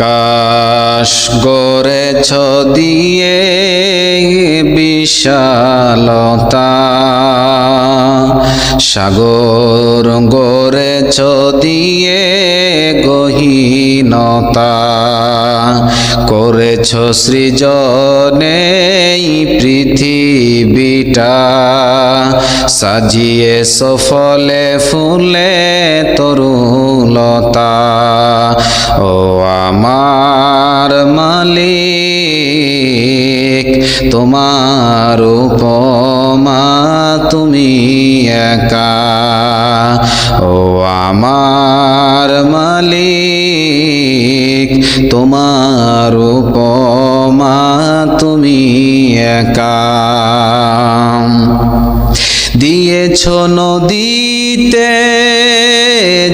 আকাশ গড়েছ দিয়ে বিশালতা, সাগর গড়েছ দিয়ে গহীনতা, করেছ সৃজনে পৃথিবীটা, সাজিয়েছ ফলে ফুলে তরুলতা। ও আমার মালিক, তোমার উপমা তুমি একা। ও আমার মালিক, তোমার উপমা তুমি একা। দিয়েছ নদীতে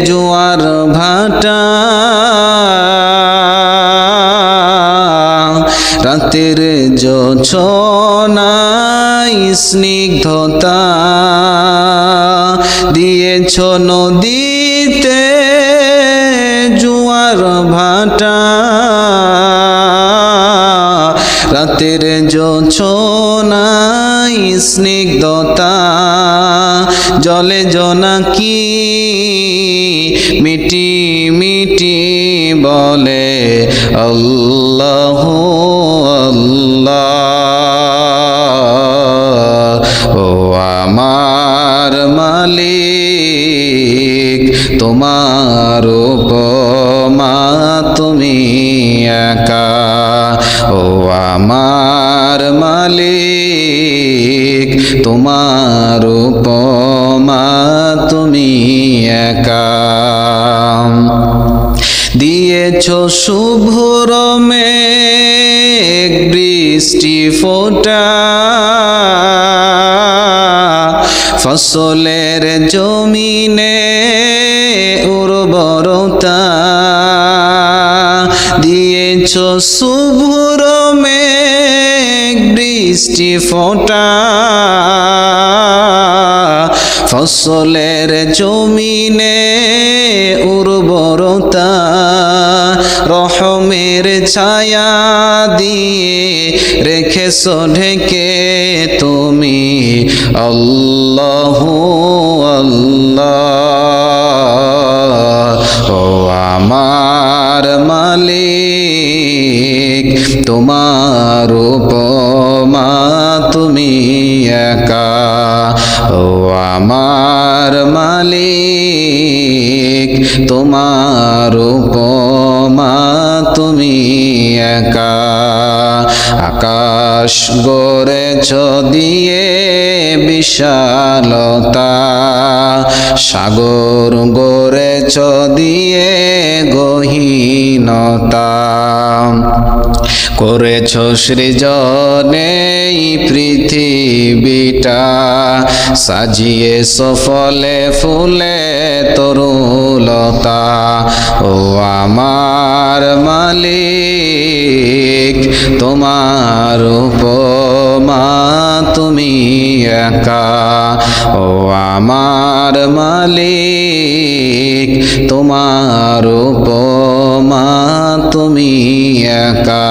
জোয়ার ভাটা, রাতের জোছনায় স্নিগ্ধতা, দিয়েছ নদীতে জোয়ার ভাটা, রাতের জোছনায় স্নিগ্ধতা, জলে জোনাকি মিটি মিটি বলে আল্লাহ আল্লাহ। ও আমার মালিক, তোমার উপমা তুমি একা। ও আমার মালিক, তোমার উপমা তুমি একা। দিয়েছ শুভ্র মেঘ বৃষ্টি ফোঁটা, ফসলের জমিনে উর্বরতা, দিয়েছ শুভ্র মেঘ বৃষ্টি ফোঁটা, ফসলের জমিনে উর্বরতা, রহমের ছায়া দিয়ে রেখেছ ঢেকে তুমি আল্লাহ আল্লাহ। ও আমার মালিক, তোমার উপমা তুমি একা। ও আমার মালিক, তোমার উপমা তুমি একা। আকাশ গড়েছ দিয়ে বিশালতা, সাগর গড়েছ দিয়ে গহীনতা, করেছ সৃজনে পৃথিবীটা, সাজিয়েছ ফলে ফুলে তরুলতা। ও আমার মালিক, তোমার উপমা তুমি একা। ও আমার মালিক, তোমার উপমা তুমি একা।